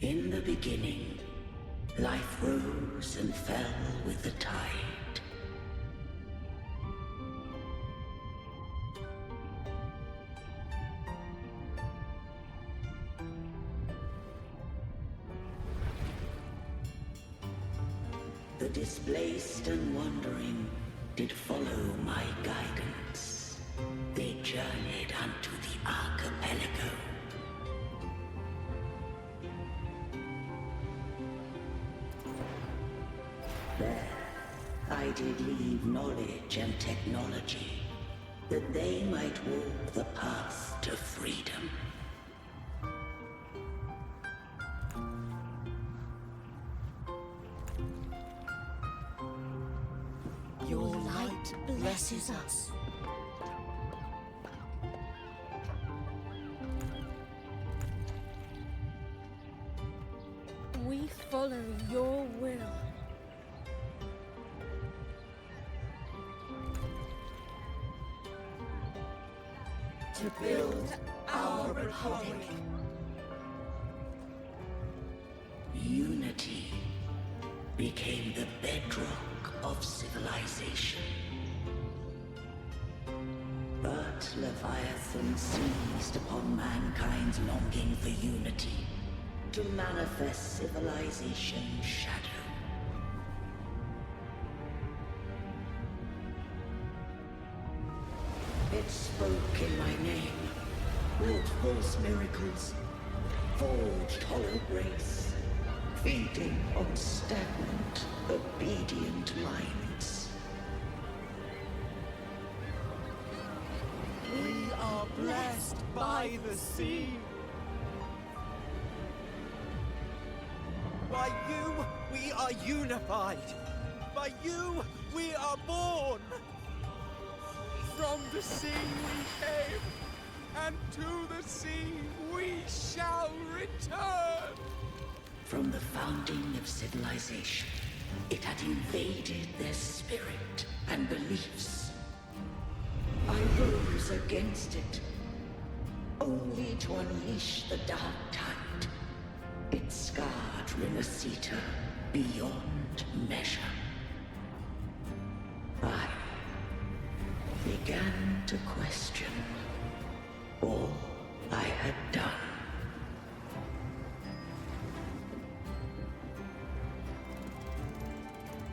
In the beginning, life rose and fell with the tide. The displaced and wandering did follow my guidance. They journeyed unto the archipelago. There, I did leave knowledge and technology, that they might walk the path to freedom. Your light blesses us. We follow your will. To build our republic. Unity became the bedrock of civilization. But Leviathan seized upon mankind's longing for unity to manifest civilization's shadow. It spoke in my name, wrought false miracles, forged hollow grace, feeding on stagnant, obedient minds. We are blessed by the sea. By you, we are unified. By you, we are born. From the sea we came, and to the sea we shall return. From the founding of civilization, it had invaded their spirit and beliefs. I rose against it, only to unleash the dark tide. It scarred Rinascita beyond measure. I began to question all I had done.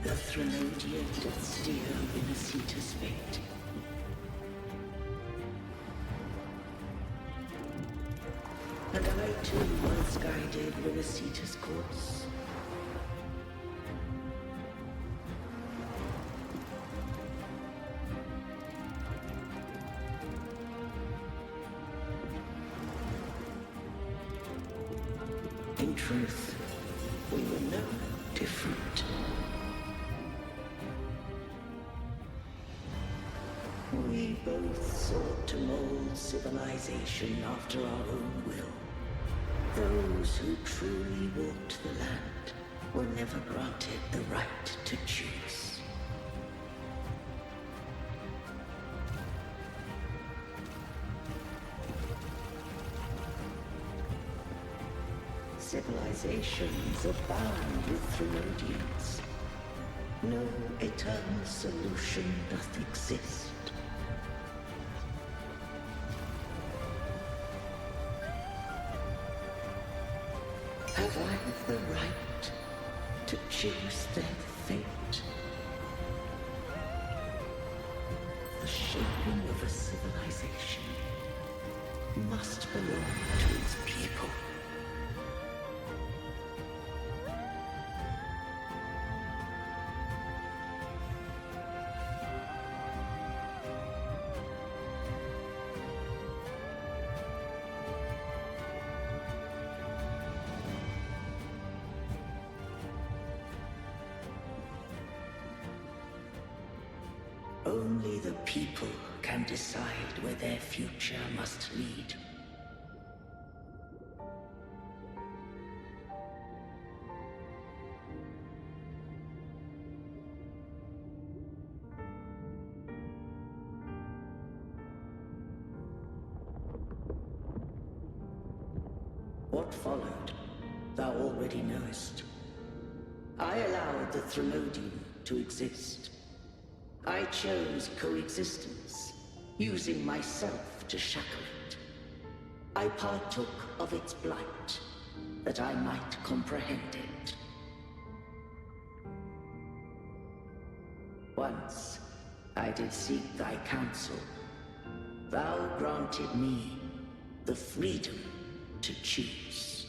The Threnodian did steer Rinascita's fate. And I too once guided Rinascita's course. In truth, we were no different. We both sought to mold civilization after our own will. Those who truly walked the land were never granted the right to choose. Civilizations abound with Threnodians. No eternal solution doth exist. Have I the right to choose their fate? The shaping of a civilization must belong to its people. Only the people can decide where their future must lead. What followed thou already knowest. I allowed the Threnodium to exist. I chose coexistence, using myself to shackle it. I partook of its blight, that I might comprehend it. Once, I did seek thy counsel. Thou granted me the freedom to choose.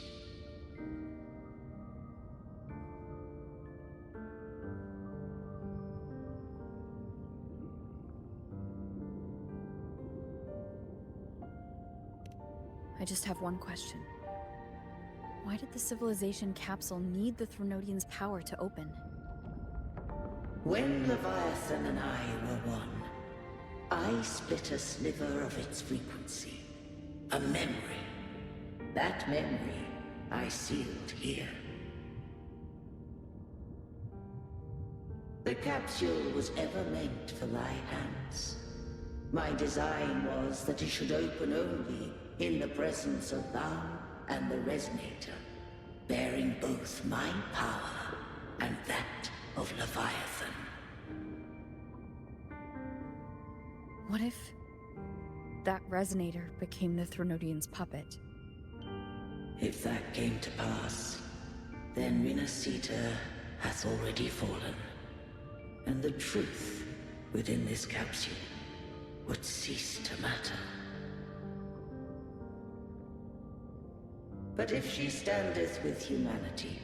I just have one question. Why did the civilization capsule need the Threnodian's power to open? When Leviathan and I were one, I split a sliver of its frequency. A memory. That memory I sealed here. The capsule was ever meant for thy hands. My design was that it should open only in the presence of thou and the Resonator, bearing both my power and that of Leviathan. What if that Resonator became the Threnodian's puppet? If that came to pass, then Rinasita hath already fallen, and the truth within this capsule would cease to matter. But if she standeth with humanity,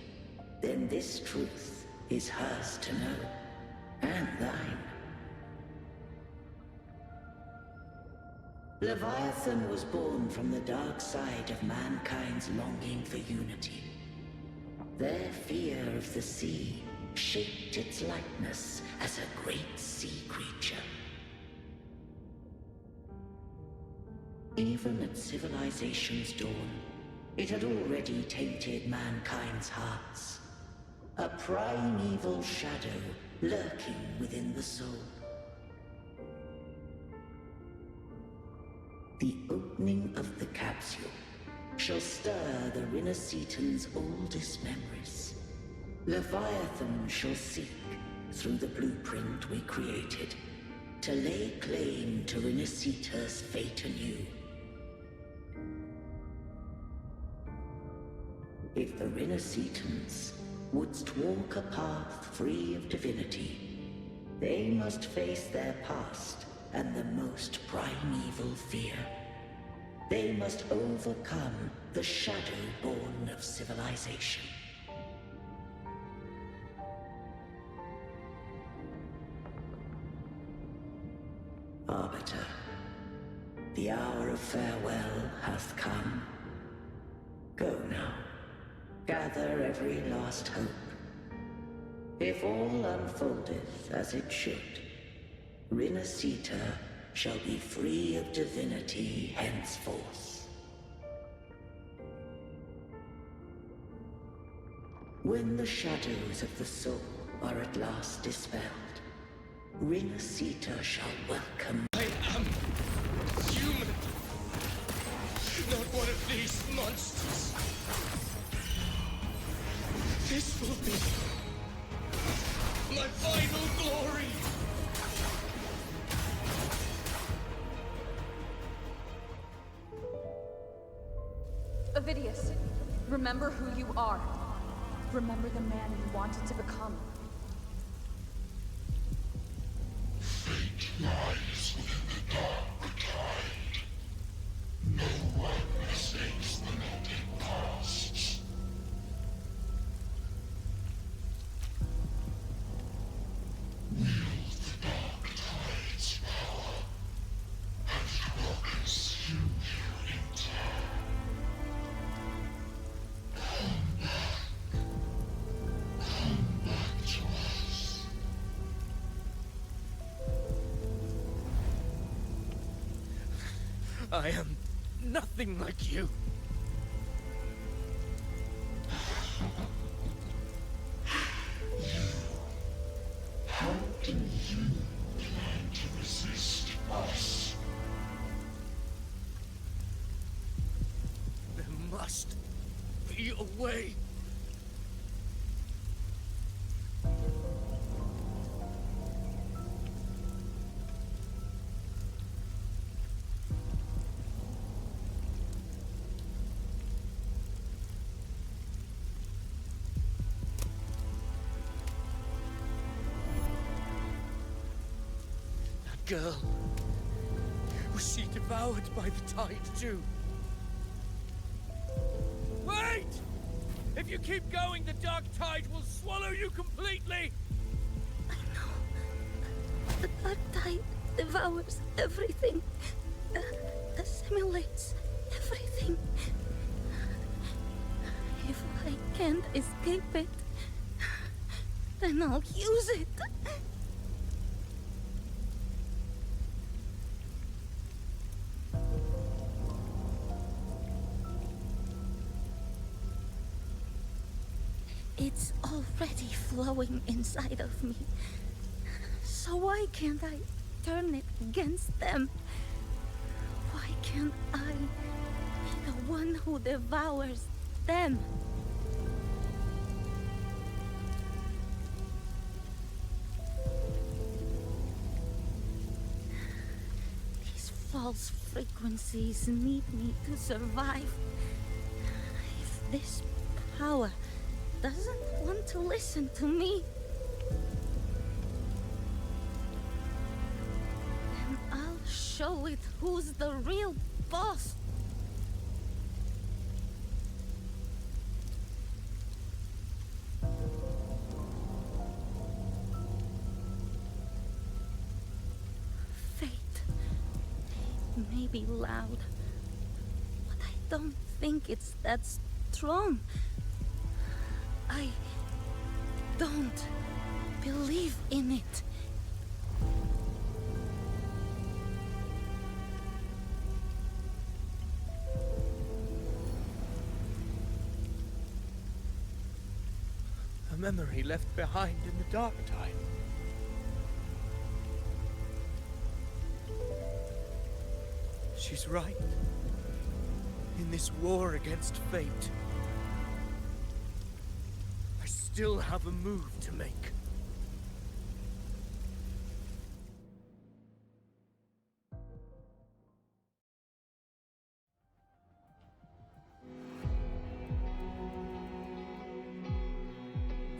then this truth is hers to know, and thine. Leviathan was born from the dark side of mankind's longing for unity. Their fear of the sea shaped its likeness as a great sea creature. Even at civilization's dawn, it had already tainted mankind's hearts. A primeval shadow lurking within the soul. The opening of the capsule shall stir the Rinascitan's oldest memories. Leviathan shall seek, through the blueprint we created, to lay claim to Rinascita's fate anew. If the Rinascitans wouldst walk a path free of divinity, they must face their past and the most primeval fear. They must overcome the shadow born of civilization. Arbiter, the hour of farewell hath come. Go now. Gather every last hope. If all unfoldeth as it should, Rinascita shall be free of divinity henceforth. When the shadows of the soul are at last dispelled, Rinascita shall welcome. I am human, not one of these monsters. This will be my final glory. Avidius, remember who you are. Remember the man you wanted to become. Fate lies within the dark tide. No one mistakes the melting pasts. Wield the dark tide's power, and it will consume you in turn. Come back to us. I am nothing like you. How do you plan to resist us? There must be a way. girl. Was she devoured by the tide too? Wait! If you keep going, the dark tide will swallow you completely! I know. The dark tide devours everything. Assimilates everything. If I can't escape it, then I'll use it. It's already flowing inside of me. So why can't I turn it against them? Why can't I be the one who devours them? These false frequencies need me to survive. If this power doesn't want to listen to me, then I'll show it who's the real boss. Fate. It may be loud, but I don't think it's that strong. I don't believe in it. A memory left behind in the dark tide. She's right. In this war against fate, I still have a move to make.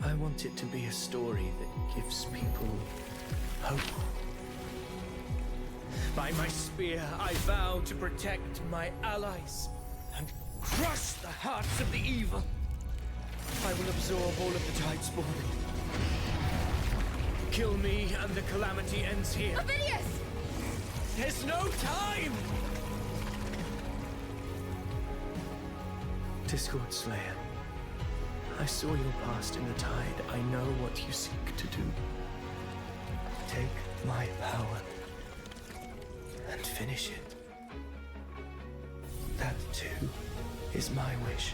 I want it to be a story that gives people hope. By my spear, I vow to protect my allies and crush the hearts of the evil. I will absorb all of the tide spawn. Kill me and the calamity ends here. Ovidius! There's no time! Discord Slayer, I saw your past in the tide. I know what you seek to do. Take my power and finish it. That too is my wish.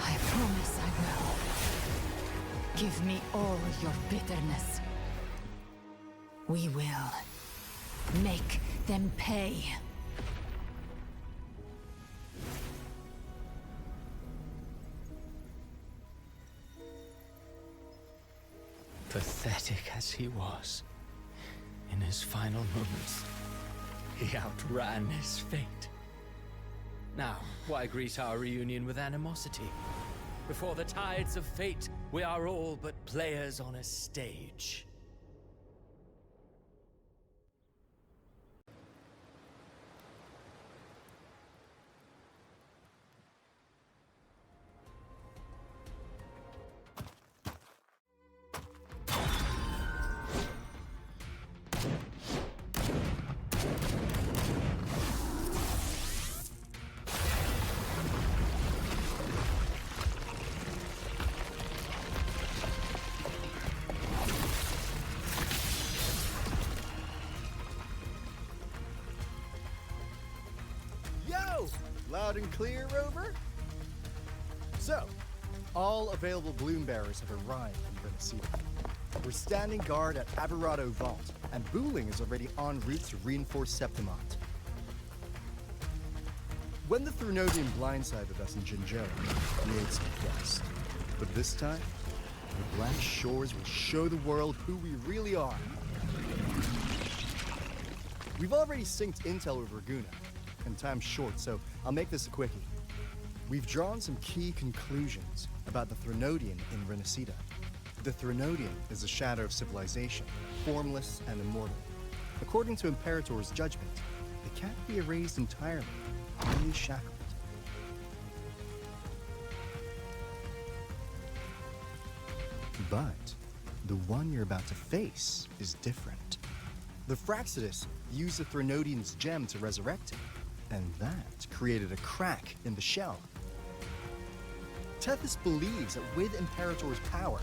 I promise I will. Give me all your bitterness. We will make them pay. Pathetic as he was, in his final moments, he outran his fate. Now, why greet our reunion with animosity? Before the tides of fate, we are all but players on a stage. Loud and clear, Rover? So, all available bloom bearers have arrived in Renacida. We're standing guard at Aberrado Vault, and Booling is already en route to reinforce Septimont. When the Threnodian blindsided us in Jinzhou, we ate some dust. But this time, the Black Shores will show the world who we really are. We've already synced intel with Raguna, and time's short, so I'll make this a quickie. We've drawn some key conclusions about the Threnodian in Renacida. The Threnodian is a shadow of civilization, formless and immortal. According to Imperator's judgment, they can't be erased entirely, only shackled. But the one you're about to face is different. The Fraxidus used the Threnodian's gem to resurrect him, and that created a crack in the shell. Tethys believes that with Imperator's power,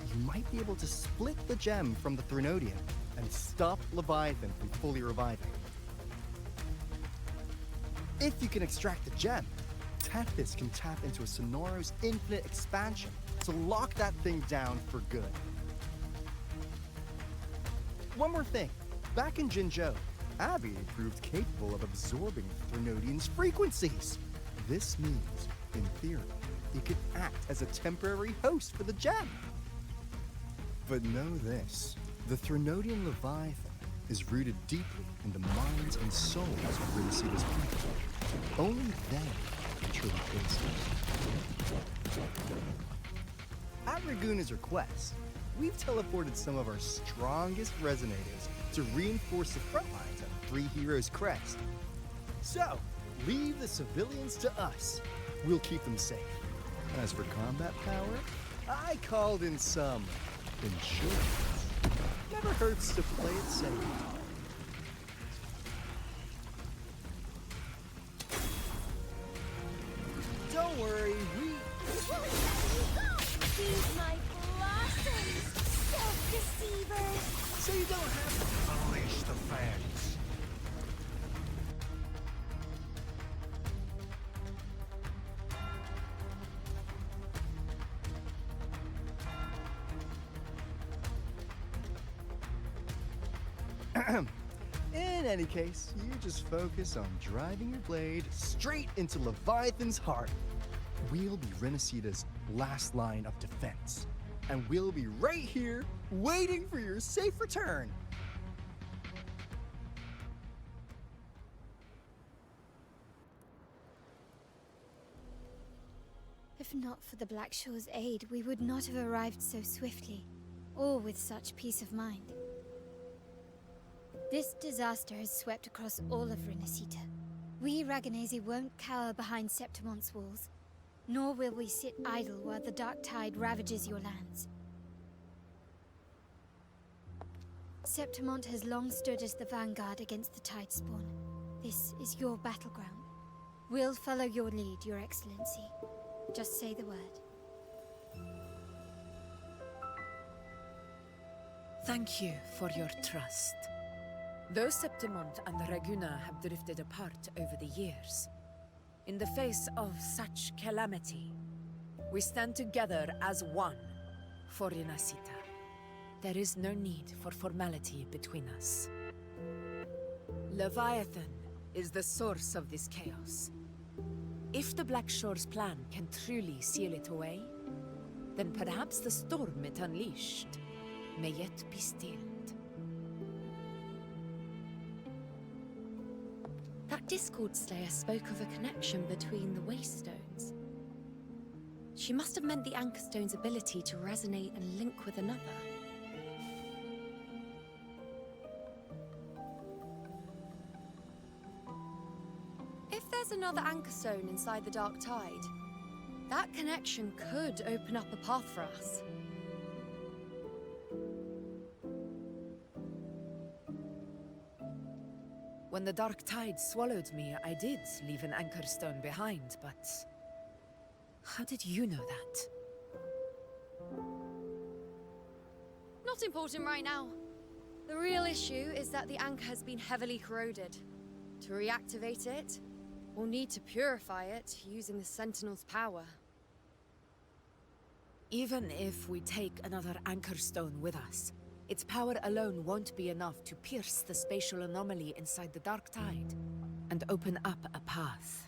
you might be able to split the gem from the Threnodian and stop Leviathan from fully reviving. If you can extract the gem, Tethys can tap into a Sonoro's infinite expansion to lock that thing down for good. One more thing. Back in Jinzhou, Abby proved capable of absorbing the Threnodian's frequencies. This means, in theory, he could act as a temporary host for the gem. But know this, the Threnodian Leviathan is rooted deeply in the minds and souls of Renacita's people. Only they can truly face it. At Raguna's request, we've teleported some of our strongest resonators to reinforce the front lines at 3 Heroes Crest. So, leave the civilians to us. We'll keep them safe. As for combat power, I called in some insurance. Never hurts to play it safe. Don't worry, Feed my blossoms, self-deceivers! so you don't have to. Unleash the fangs. In any case, you just focus on driving your blade straight into Leviathan's heart. We'll be Renacita's last line of defense, and we'll be right here waiting for your safe return. If not for the Black Shore's aid, we would not have arrived so swiftly, or with such peace of mind. This disaster has swept across all of Renacita. We Raganese won't cower behind Septimon's walls, nor will we sit idle while the dark tide ravages your lands. Septimont has long stood as the vanguard against the tide spawn. This is your battleground. We'll follow your lead, Your Excellency. Just say the word. Thank you for your trust. Though Septimont and Raguna have drifted apart over the years, in the face of such calamity, we stand together as one for Renacita. There is no need for formality between us. Leviathan is the source of this chaos. If the Black Shore's plan can truly seal it away, then perhaps the storm it unleashed may yet be stilled. That Discord Slayer spoke of a connection between the Waystones. She must have meant the Anchorstone's ability to resonate and link with another. If there's another Anchorstone inside the Dark Tide, that connection could open up a path for us. When the Dark Tide swallowed me, I did leave an Anchorstone behind, but... how did you know that? Not important right now. The real issue is that the anchor has been heavily corroded. To reactivate it, we'll need to purify it using the Sentinel's power. Even if we take another Anchorstone with us, its power alone won't be enough to pierce the spatial anomaly inside the Dark Tide and open up a path.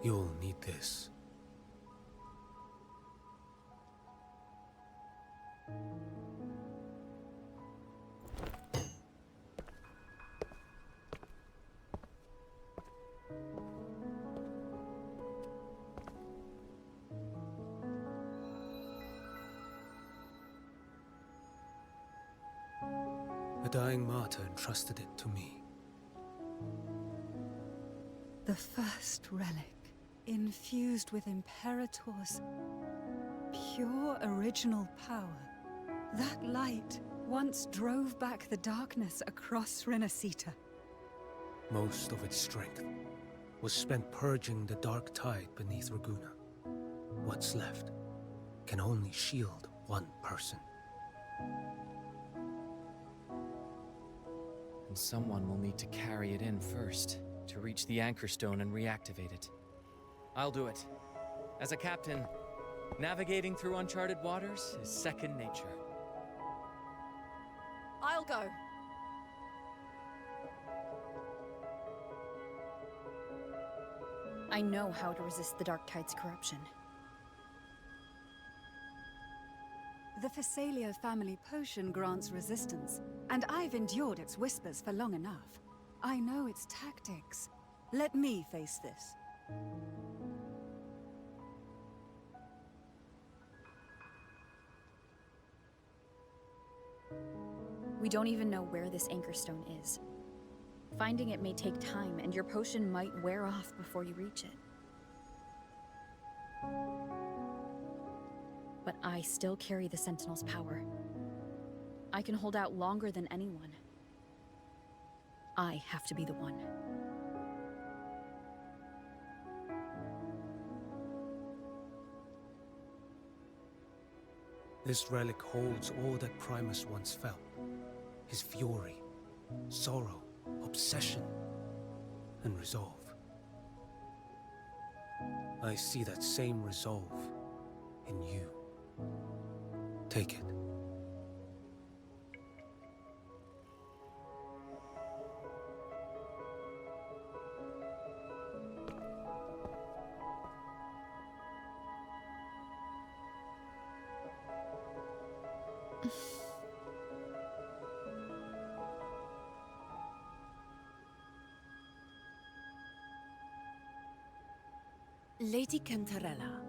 You'll need this. A dying martyr entrusted it to me. The first relic, infused with Imperator's pure original power. That light once drove back the darkness across Renacita. Most of its strength was spent purging the dark tide beneath Raguna. What's left can only shield one person. And someone will need to carry it in first, to reach the anchor stone and reactivate it. I'll do it. As a captain, navigating through uncharted waters is second nature. I'll go. I know how to resist the Dark Tide's corruption. The Phasalia family potion grants resistance, and I've endured its whispers for long enough. I know its tactics. Let me face this. We don't even know where this anchor stone is. Finding it may take time, and your potion might wear off before you reach it. But I still carry the Sentinel's power. I can hold out longer than anyone. I have to be the one. This relic holds all that Primus once felt. His fury, sorrow, obsession, and resolve. I see that same resolve in you. Take it. Lady Cantarella,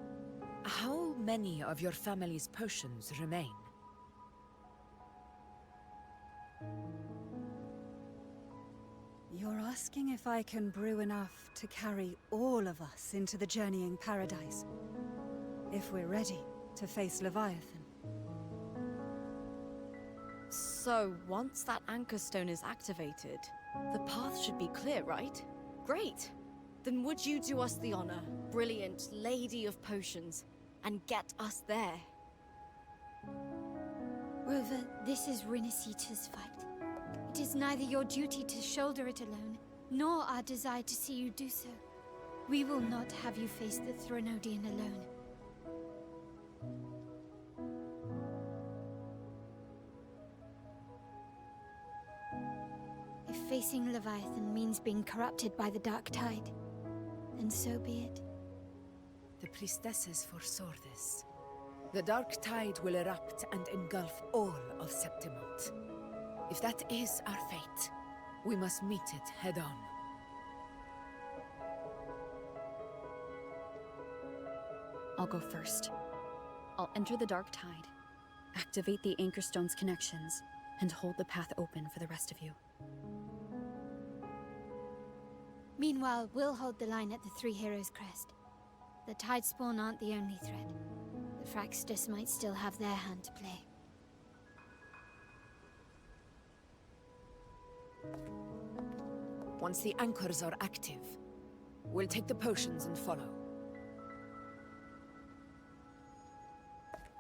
how many of your family's potions remain? You're asking if I can brew enough to carry all of us into the journeying paradise. If we're ready to face Leviathan. So, once that anchor stone is activated, the path should be clear, right? Great! Then would you do us the honor, brilliant Lady of Potions, and get us there? Rover, this is Renacita's fight. It is neither your duty to shoulder it alone, nor our desire to see you do so. We will not have you face the Thronodian alone. If facing Leviathan means being corrupted by the Dark Tide, then so be it. The priestesses foresaw this. The Dark Tide will erupt and engulf all of Septimont. If that is our fate, we must meet it head-on. I'll go first. I'll enter the Dark Tide, activate the Anchor Stone's connections, and hold the path open for the rest of you. Meanwhile, we'll hold the line at the Three Heroes Crest. The Tidespawn aren't the only threat. The Fraxtus might still have their hand to play. Once the anchors are active, we'll take the potions and follow.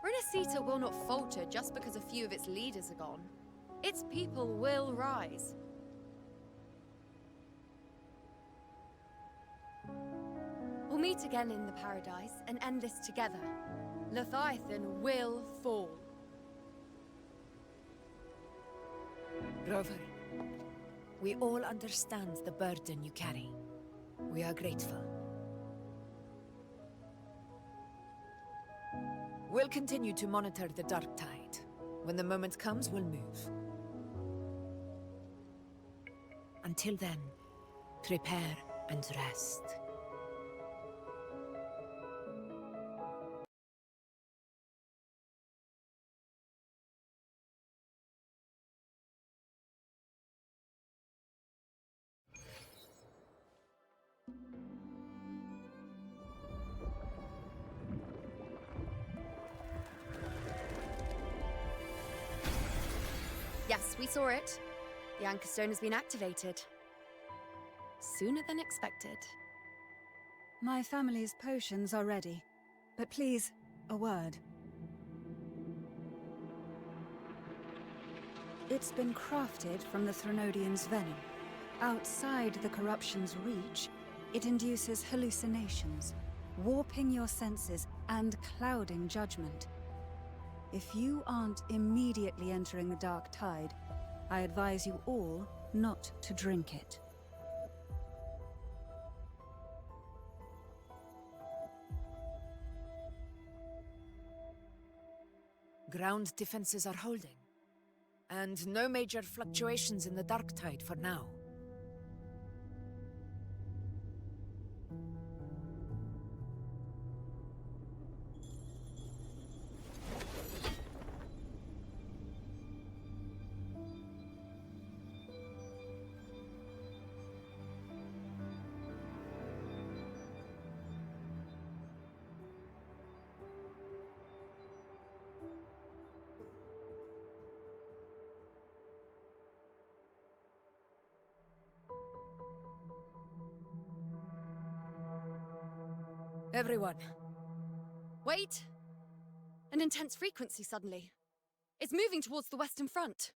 Renacita will not falter just because a few of its leaders are gone. Its people will rise. We'll meet again in the Paradise and end this together. Leviathan will fall. Rover, we all understand the burden you carry. We are grateful. We'll continue to monitor the Dark Tide. When the moment comes, we'll move. Until then, prepare and rest. Yes, we saw it. The Anchor Stone has been activated. Sooner than expected. My family's potions are ready. But please, a word. It's been crafted from the Threnodian's venom. Outside the corruption's reach, it induces hallucinations, warping your senses and clouding judgment. If you aren't immediately entering the dark tide, I advise you all not to drink it. Ground defenses are holding. And no major fluctuations in the dark tide for now. Everyone. Wait! An intense frequency suddenly. It's moving towards the Western Front.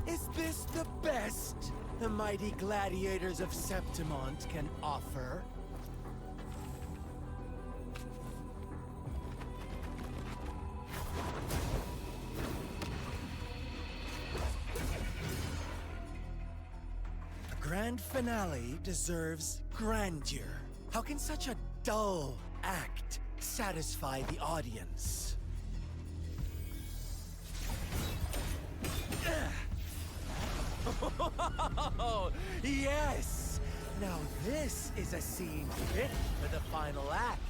Is this the best the mighty gladiators of Septimont can offer? Grand finale deserves grandeur. How can such a dull act satisfy the audience? Oh, yes! Now this is a scene fit for the final act.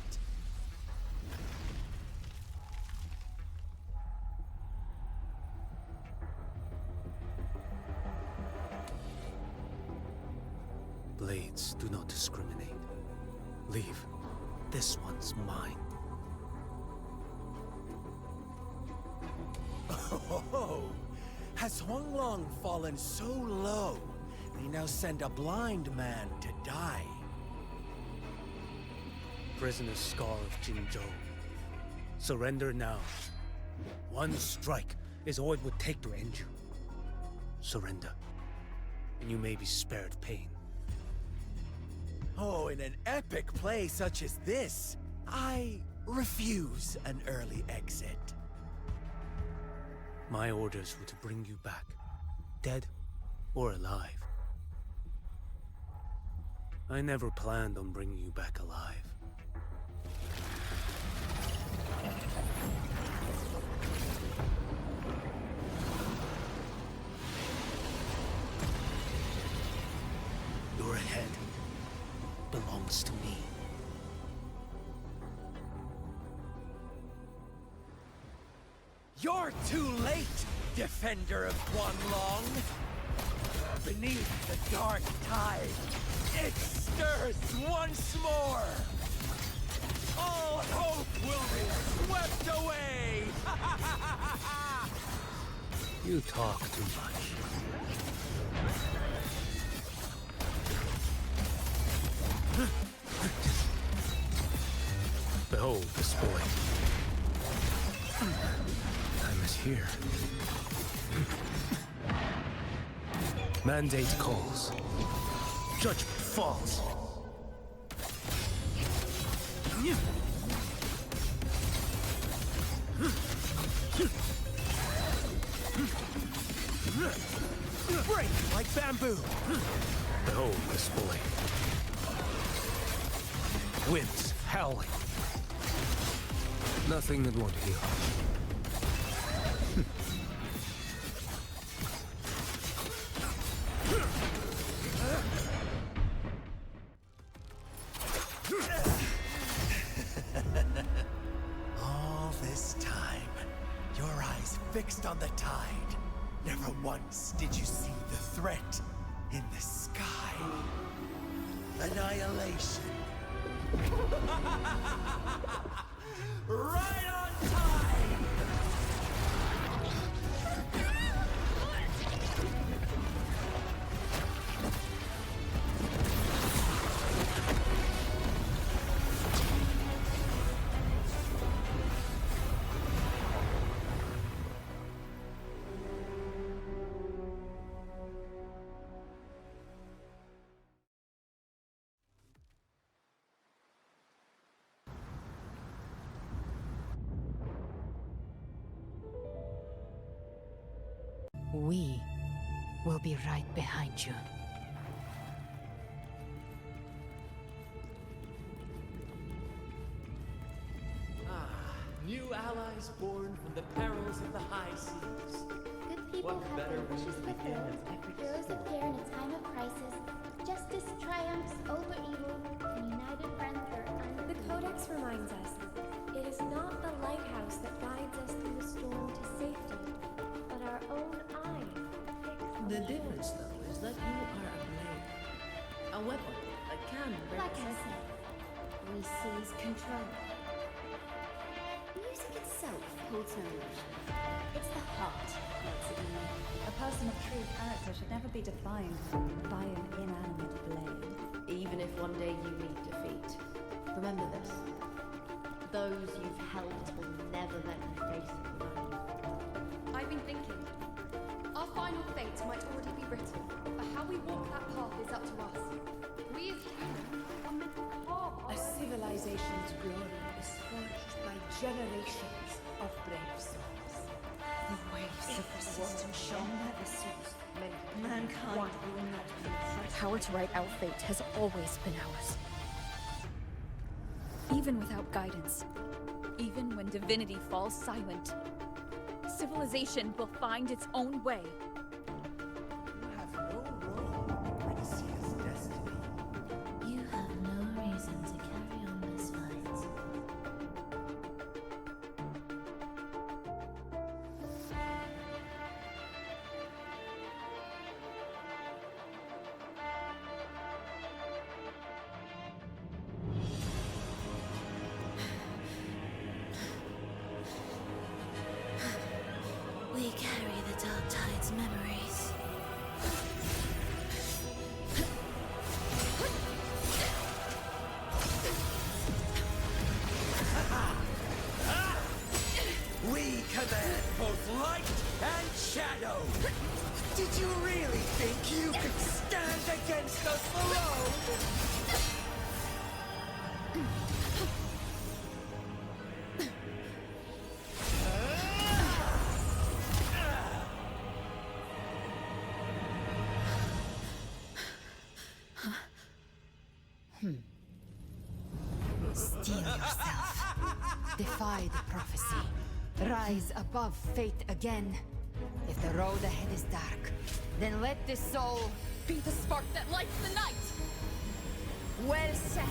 Blades do not discriminate. Leave. This one's mine. Oh, has Huanglong fallen so low, they now send a blind man to die? Prisoner Scar of Jinzhou. Surrender now. One strike is all it would take to end you. Surrender, and you may be spared pain. Oh, in an epic play such as this, I refuse an early exit. My orders were to bring you back, dead or alive. I never planned on bringing you back alive. Your head belongs to me. You're too late, defender of Huanglong! Beneath the dark tide, it stirs once more! All hope will be swept away! You talk too much. Behold this boy. Time is here. Mandate calls. Judgment falls. Break like bamboo! Behold this boy. Winds howling. Nothing that won't heal. All this time, your eyes fixed on the tide. Never once did you see the threat in the sky. Annihilation. Right on time! We will be right behind you. New allies born from the perils of the high seas. Good people What have better their way wishes to begin fulfilled. an epic Heroes story? appear in a time of crisis. Justice triumphs over evil, and united friends are undefeated. The Codex reminds us, it is not the lighthouse that guides us through the storm to safety, but our own eye. The difference, though, is that you are a blade. A weapon that can break Like I said, we seize control. Music itself holds no emotion. It's the heart that makes it unique. A person of true character should never be defined by an inanimate blade. Even if one day you meet defeat, remember this. Those you've helped will never let you face it alone. I've been thinking. Our final fate might already be written, but how we walk that path is up to us. We as humans are meant to carve A civilization's glory is forged by generations of brave souls. The waves of resistance shall never cease. Mankind will not be oppressed. Power to write our fate has always been ours. Even without guidance, even when divinity falls silent, civilization will find its own way. You have no role in Legacy's destiny. You have no reason to carry on this fight. We carry the Dark Tide's memories. We command both light and shadow. Did you really think you could stand against us alone? Steel yourself. Defy the prophecy. Rise above fate again. If the road ahead is dark, then let the soul Be the spark that lights the night! Well said.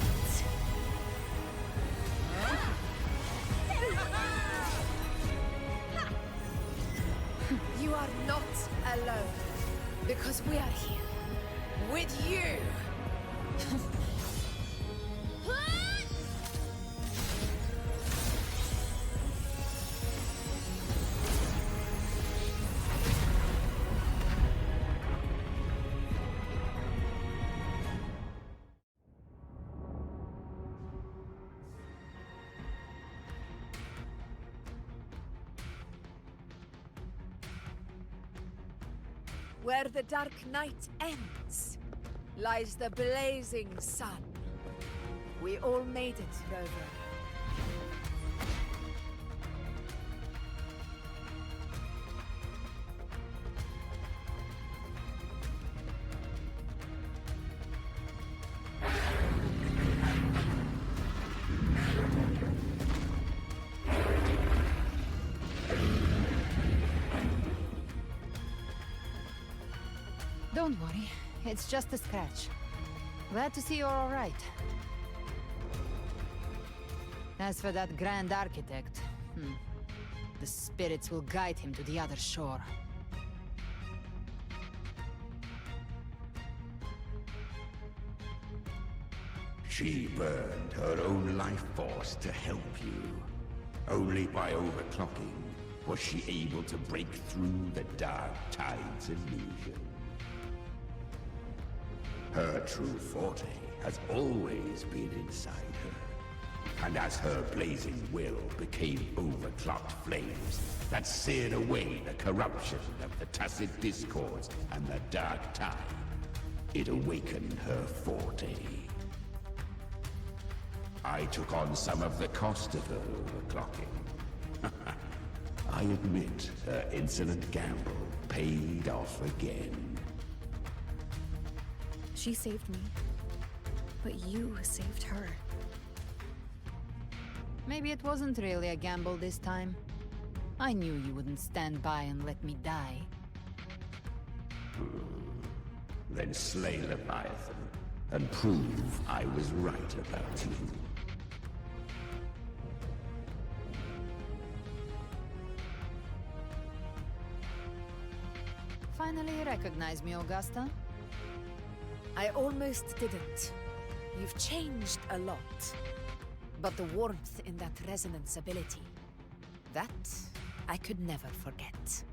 You are not alone, because we are here with you. Where the dark night ends, lies the blazing sun. We all made it, Rover. Don't worry, it's just a scratch. Glad to see you're all right. As for that Grand Architect, the spirits will guide him to the other shore. She burned her own life force to help you. Only by overclocking was she able to break through the Dark Tide's illusion. Her true forte has always been inside her. And as her blazing will became overclocked flames that seared away the corruption of the Tacit Discords and the Dark Tide, it awakened her forte. I took on some of the cost of her overclocking. I admit her insolent gamble paid off again. She saved me, but you saved her. Maybe it wasn't really a gamble this time. I knew you wouldn't stand by and let me die. Then slay Leviathan and prove I was right about you. Finally recognize me, Augusta? I almost didn't. You've changed a lot. But the warmth in that resonance ability, that I could never forget.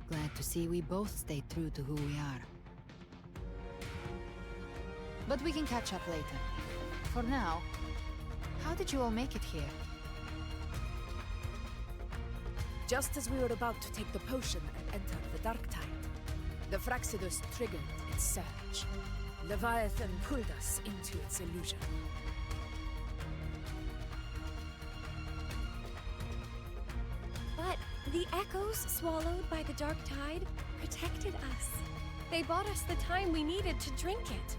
Glad to see we both stayed true to who we are. But we can catch up later. For now, how did you all make it here? Just as we were about to take the potion and enter the Dark Tide, the Fraxidus triggered its surge. Leviathan pulled us into its illusion. But the echoes swallowed by the Dark Tide protected us. They bought us the time we needed to drink it.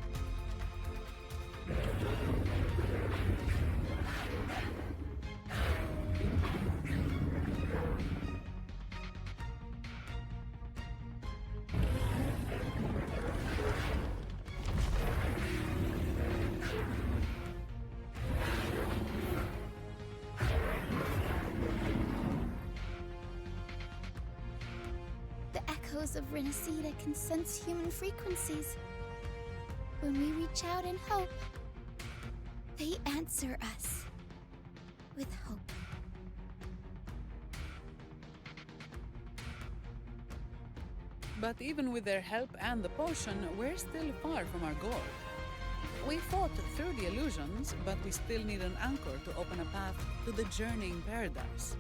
Of Renacida can sense human frequencies. When we reach out in hope, they answer us with hope. But even with their help and the potion, we're still far from our goal. We fought through the illusions, but we still need an anchor to open a path to the journeying paradise.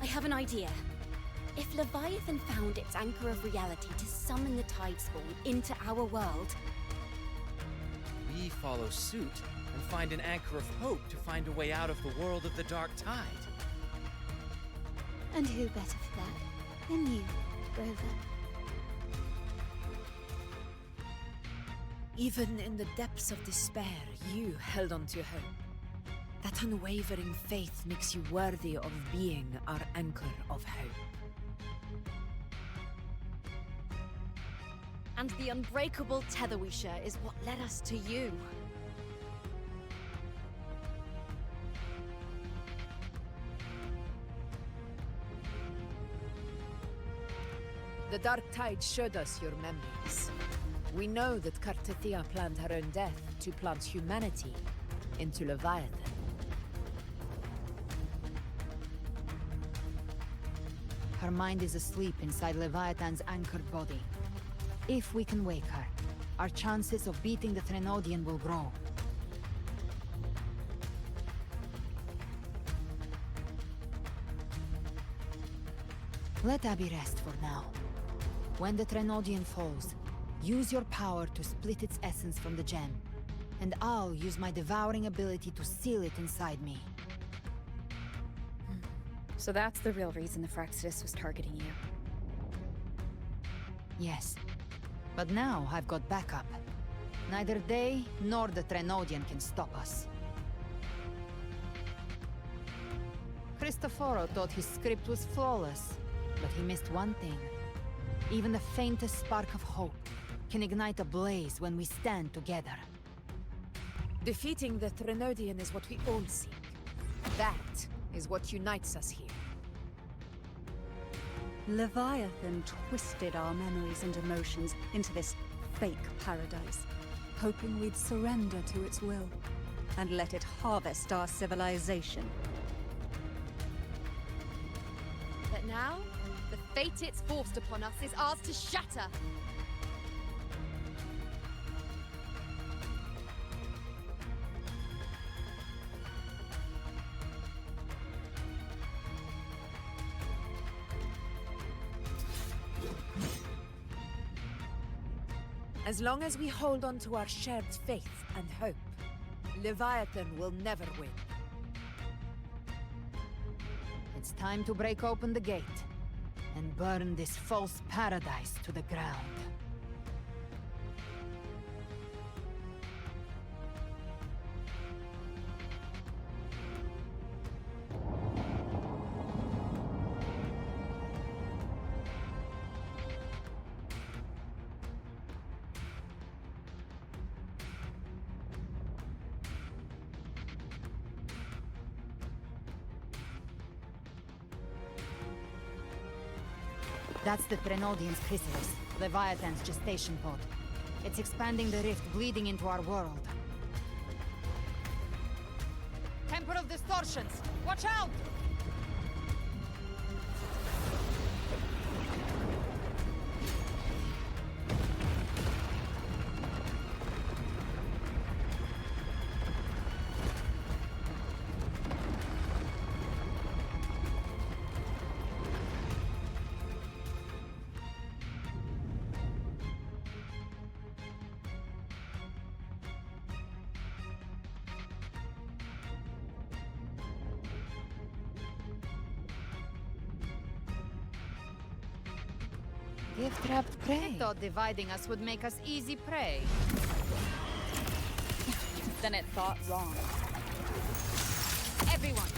I have an idea. If Leviathan found its anchor of reality to summon the Tidespawn into our world, we follow suit and find an anchor of hope to find a way out of the world of the Dark Tide. And who better for that than you, Rover? Even in the depths of despair, you held on to hope. That unwavering faith makes you worthy of being our anchor of hope. and the unbreakable tether we share is what led us to you. The Dark Tide showed us your memories. We know that Kartithia planned her own death to plant humanity into Leviathan. Her mind is asleep inside Leviathan's anchored body. If we can wake her, our chances of beating the Threnodian will grow. Let Abby rest for now. When the Threnodian falls, use your power to split its essence from the gem, and I'll use my devouring ability to seal it inside me. So that's the real reason the Fraxidus was targeting you. Yes. But now I've got backup. Neither they nor the Threnodian can stop us. Cristoforo thought his script was flawless, but he missed one thing. Even the faintest spark of hope can ignite a blaze when we stand together. Defeating the Threnodian is what we all seek. That is what unites us here. Leviathan twisted our memories and emotions into this fake paradise, hoping we'd surrender to its will and let it harvest our civilization. But now, the fate it's forced upon us is ours to shatter. As long as we hold on to our shared faith and hope, Leviathan will never win. It's time to break open the gate and burn this false paradise to the ground. That's the Threnodian's chrysalis, Leviathan's gestation pod. It's expanding the rift, bleeding into our world. Temper of distortions! Watch out! Gift-wrapped prey. I thought dividing us would make us easy prey. Then it thought wrong. Everyone,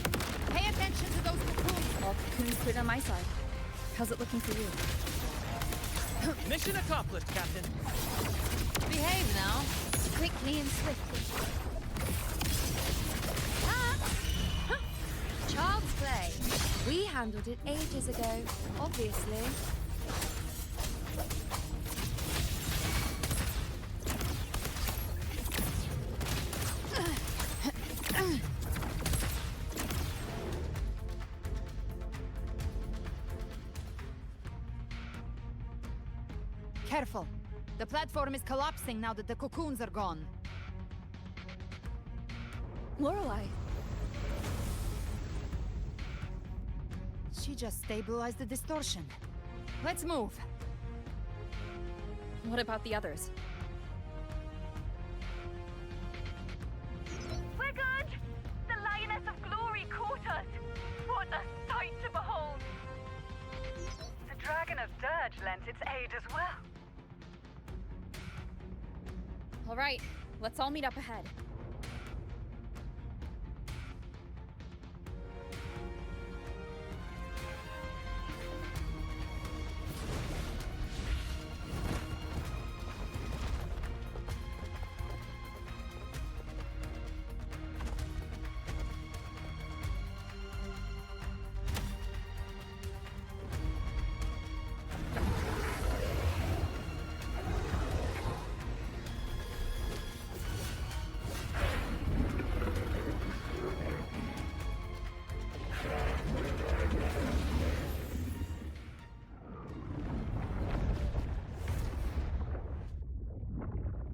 pay attention to those cocoons! All cocoons cleared on my side. How's it looking for you? Mission accomplished, Captain. Behave now. Quickly and swiftly. Child's play. We handled it ages ago, obviously. Careful. The platform is collapsing now that the cocoons are gone. Lorelei. She just stabilized the distortion. Let's move. What about the others? We're good! The Lioness of Glory caught us! What a sight to behold! The Dragon of Dirge lent its aid as well. All right, let's all meet up ahead.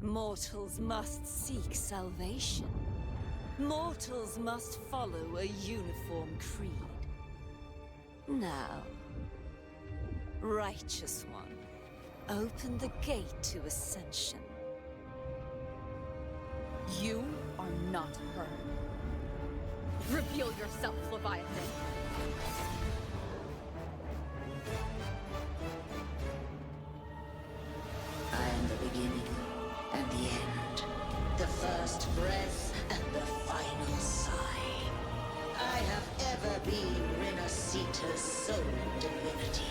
Mortals must seek salvation. Mortals must follow a uniform creed. Now, Righteous One, open the gate to ascension. You are not her. Reveal yourself, Leviathan. I am the beginning and the end, the first breath and the final sigh. I have ever been Renacita's sole divinity.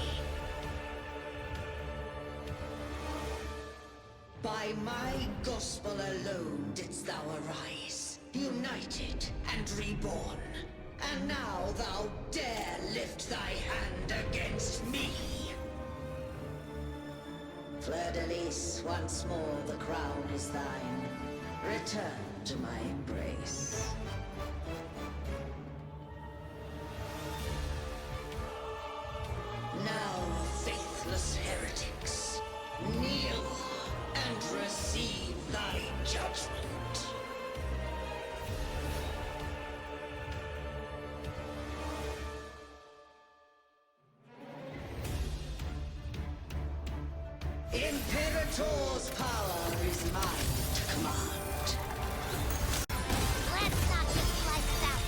By my gospel alone didst thou arise, united and reborn. And now thou dare lift thy hand against me. Fleur-de-Lis, once more the crown is thine. Return to my embrace. Now, faithless heretics, kneel and receive thy judgment. Imperator's power is mine to command. Let's not just like that.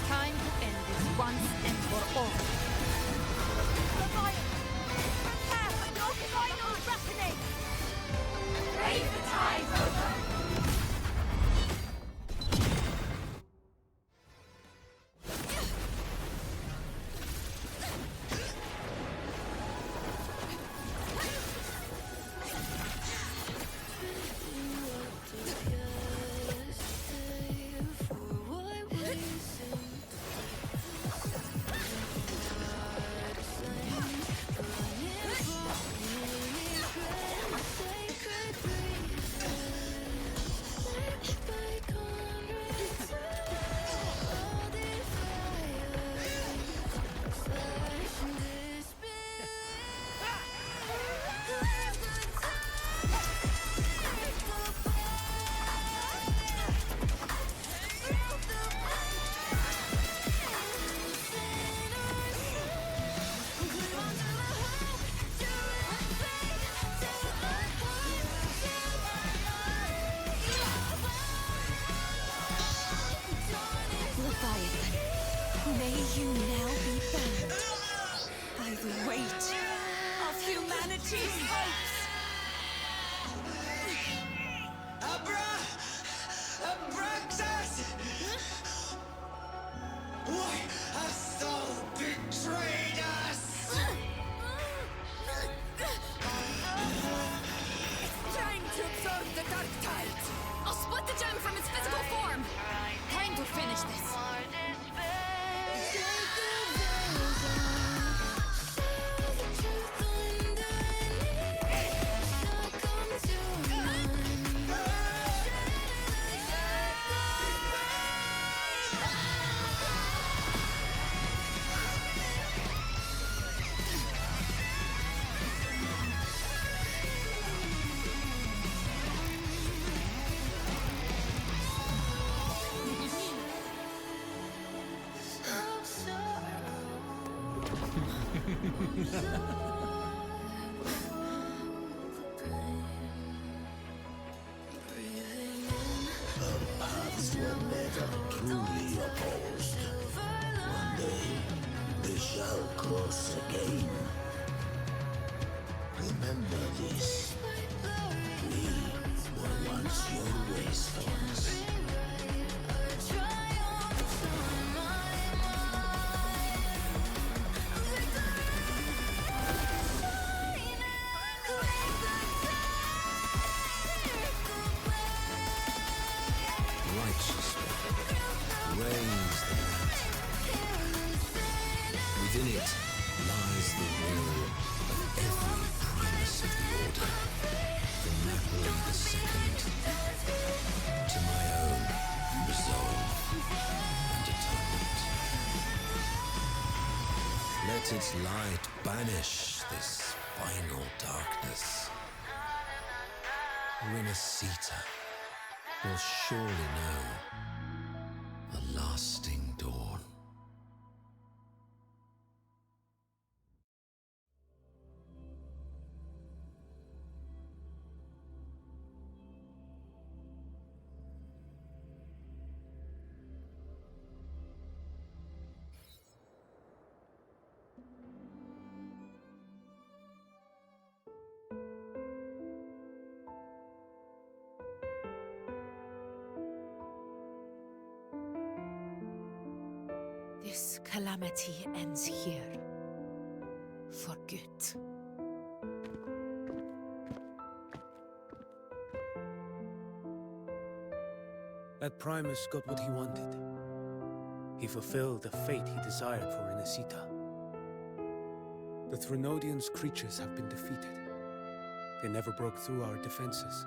Time to end this once and for all. Prepare for your final reckoning! Raise the tide, Rover! May you now be bound by the weight of humanity's hopes. Abraxas! Why hast thou betrayed us? It's time to absorb the dark tide. I'll split the gem from its physical form. Time to finish this. Our paths were never truly opposed. One day, they shall cross again. Remember this. We were once your wastelands. Raise the lantern. Within it lies the will of every primus of the Order, from Napoleon II to my own resolve and atonement. Let its light banish this final darkness. Renacita will surely know a lasting dawn. This calamity ends here. For good. That Primus got what he wanted. He fulfilled the fate he desired for Renacita. The Threnodians' creatures have been defeated. They never broke through our defenses.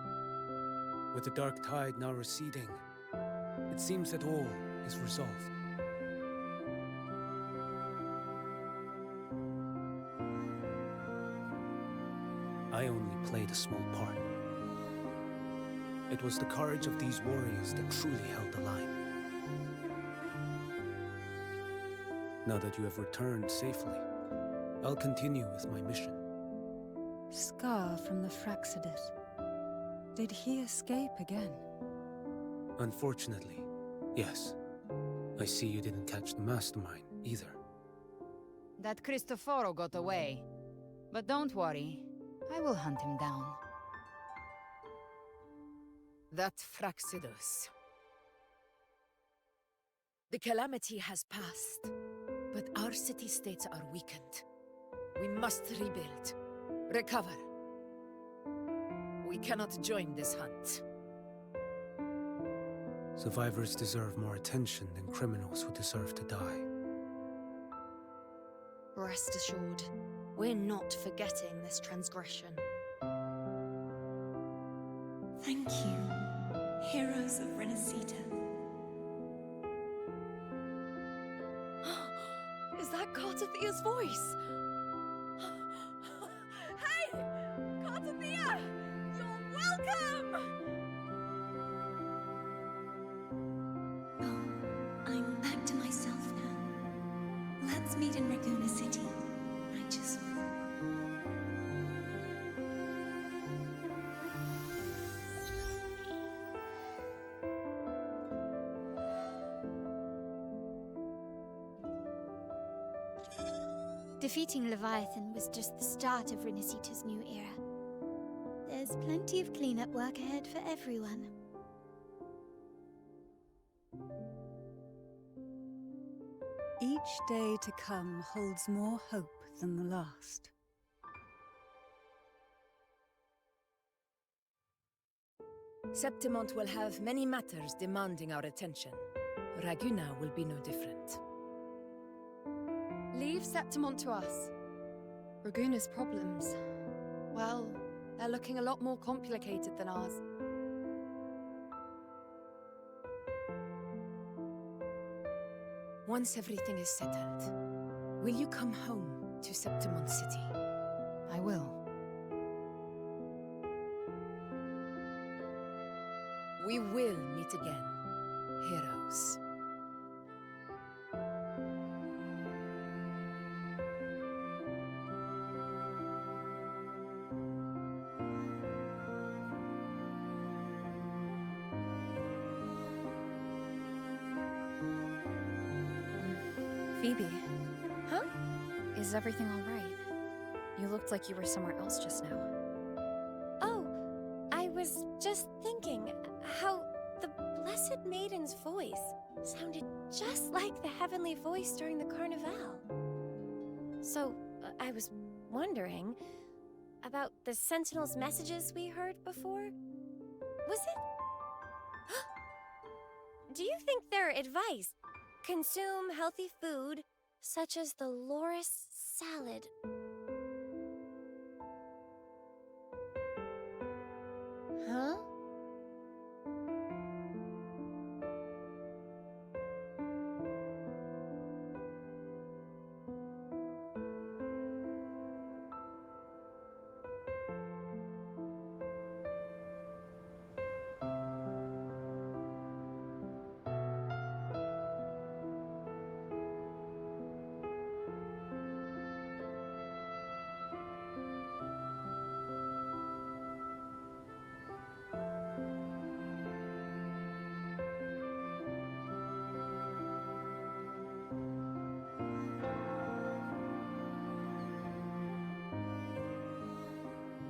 With the dark tide now receding, it seems that all is resolved. I only played a small part. It was the courage of these warriors that truly held the line. Now that you have returned safely, I'll continue with my mission. Scar from the Fraxidus. Did he escape again? Unfortunately, yes. I see you didn't catch the mastermind, either. That Cristoforo got away. But don't worry, I will hunt him down. That Fraxidus. The calamity has passed, but our city-states are weakened. We must rebuild, recover. We cannot join this hunt. Survivors deserve more attention than criminals who deserve to die. Rest assured, we're not forgetting this transgression. Thank you, heroes of Renacita. Is that Cartathia's voice? Hey! Cartathia! You're welcome! I'm back to myself now. Let's meet in Raguna City. I just... Defeating Leviathan was just the start of Renacita's new era. There's plenty of cleanup work ahead for everyone. Each day to come holds more hope than the last. Septimont will have many matters demanding our attention. Raguna will be no different. Leave Septimont to us. Raguna's problems, well, they're looking a lot more complicated than ours. Once everything is settled, will you come home to Septimont City? I will. We will meet again, heroes. Phoebe. Huh? Is everything all right? You looked like you were somewhere else just now. Oh, I was just thinking how the Blessed Maiden's voice sounded just like the heavenly voice during the Carnival. So, I was wondering about the Sentinel's messages we heard before. Was it? Do you think their advice? Consume healthy food, such as the Loris salad. Huh?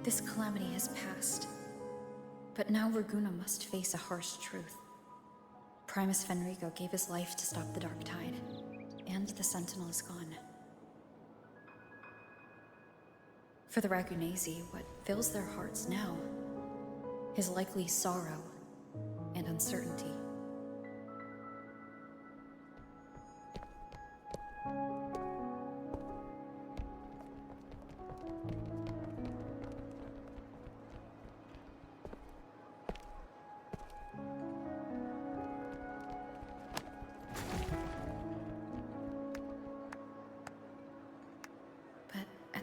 This calamity has passed, but now Raguna must face a harsh truth. Primus Fenrico gave his life to stop the Dark Tide, and the Sentinel is gone. For the Ragunesi, what fills their hearts now is likely sorrow and uncertainty.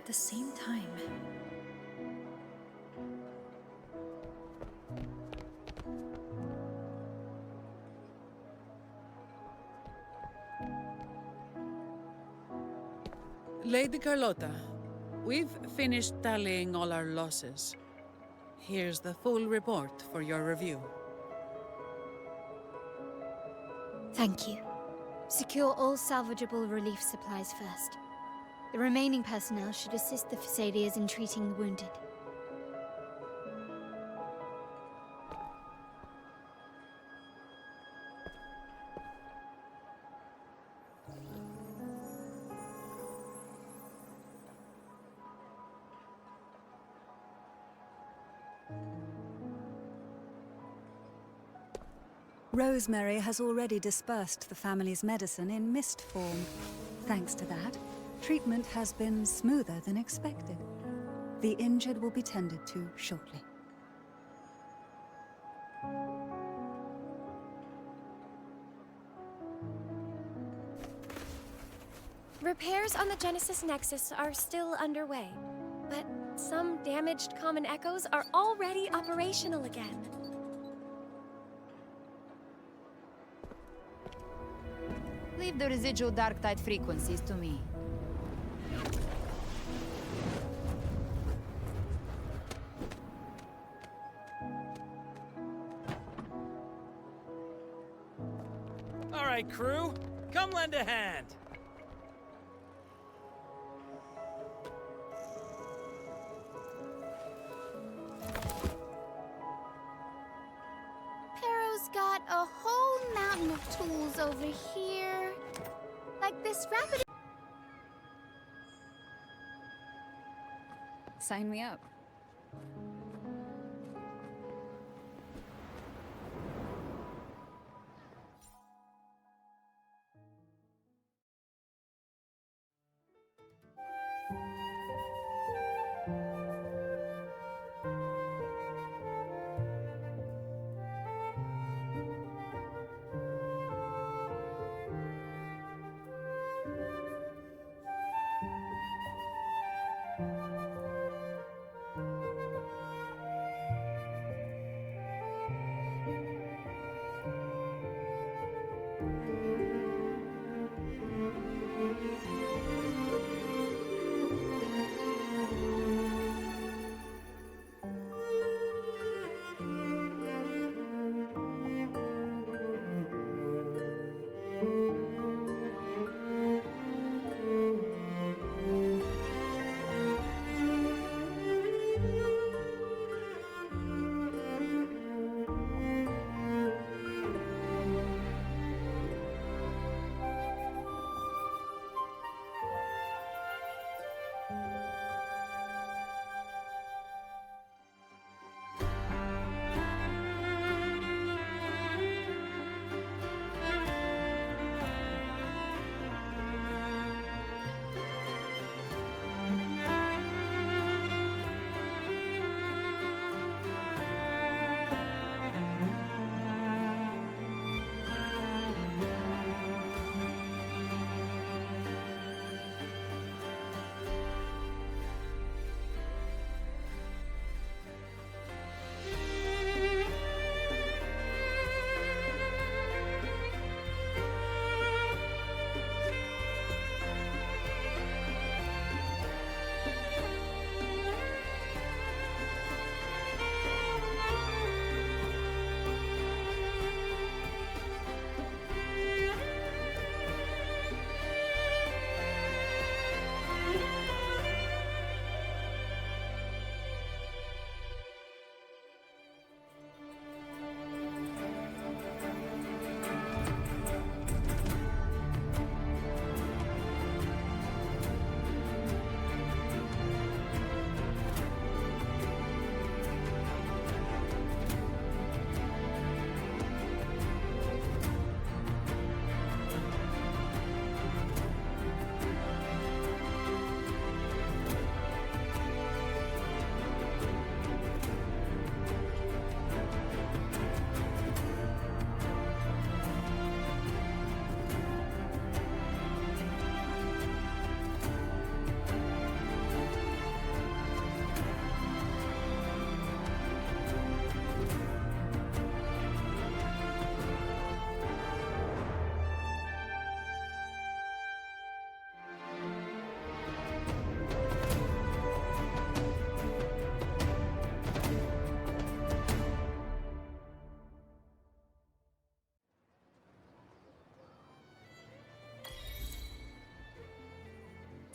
the same time... Lady Carlotta, we've finished tallying all our losses. Here's the full report for your review. Thank you. Secure all salvageable relief supplies first. The remaining personnel should assist the Phasadeas in treating the wounded. Rosemary has already dispersed the family's medicine in mist form. Thanks to that, treatment has been smoother than expected. The injured will be tended to shortly. Repairs on the Genesis Nexus are still underway, but some damaged common echoes are already operational again. Leave the residual dark tide frequencies to me. All right, crew, come lend a hand. Pero's got a whole mountain of tools over here. Like this rapid... Sign me up.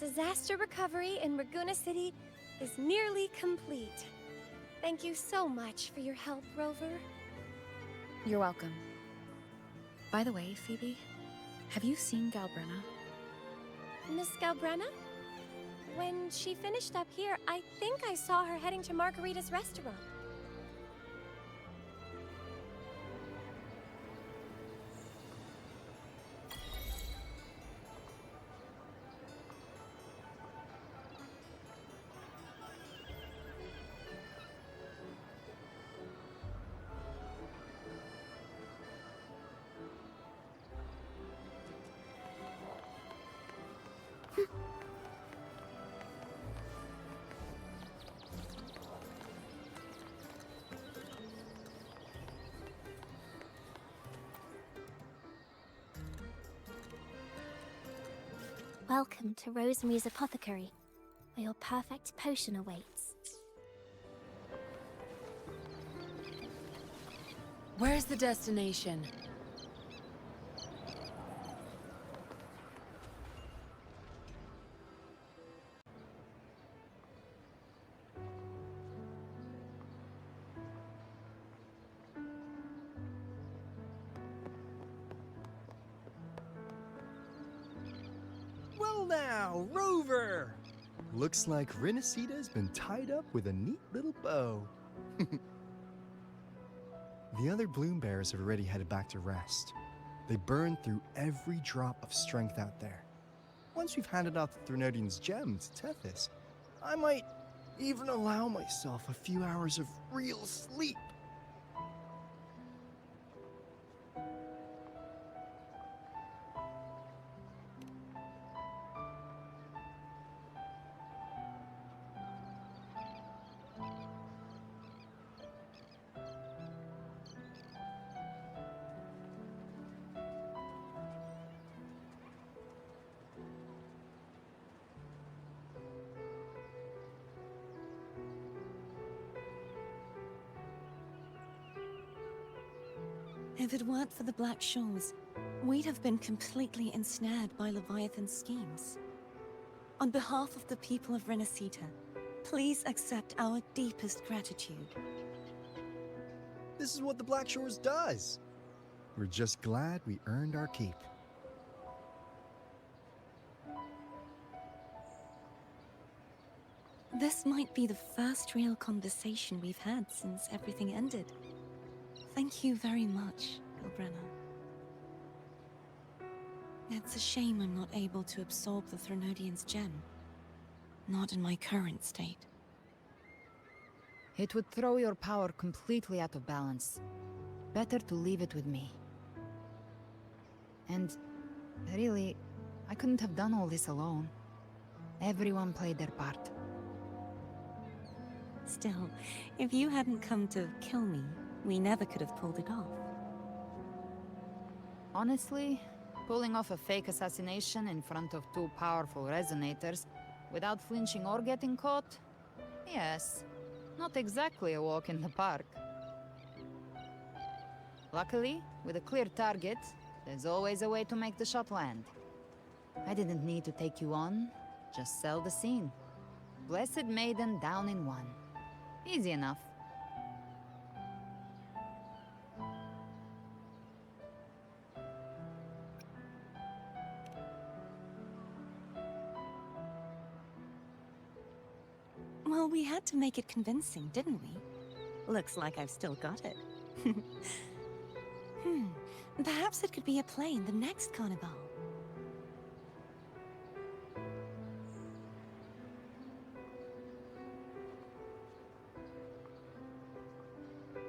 Disaster recovery in Raguna City is nearly complete. Thank you so much for your help, Rover. You're welcome. By the way, Phoebe, have you seen Galbrenna? Miss Galbrenna? When she finished up here, I think I saw her heading to Margarita's restaurant. Welcome to Rosemary's Apothecary, where your perfect potion awaits. Where's the destination? Well now, Rover! Looks like Renacita's been tied up with a neat little bow. The other bloom bearers have already headed back to rest. They burned through every drop of strength out there. Once we've handed out the Threnodian's gem to Tethys, I might even allow myself a few hours of real sleep. If it weren't for the Black Shores, we'd have been completely ensnared by Leviathan's schemes. On behalf of the people of Renacita, please accept our deepest gratitude. This is what the Black Shores does. We're just glad we earned our keep. This might be the first real conversation we've had since everything ended. Thank you very much, Galbrenna. It's a shame I'm not able to absorb the Threnodian's gem. Not in my current state. It would throw your power completely out of balance. Better to leave it with me. And really, I couldn't have done all this alone. Everyone played their part. Still, if you hadn't come to kill me, we never could have pulled it off. Honestly, pulling off a fake assassination in front of two powerful resonators without flinching or getting caught? Yes, not exactly a walk in the park. Luckily, with a clear target, there's always a way to make the shot land. I didn't need to take you on, just sell the scene. Blessed Maiden down in one. Easy enough. Well, we had to make it convincing, didn't we? Looks like I've still got it. Perhaps it could be a play in the next carnival.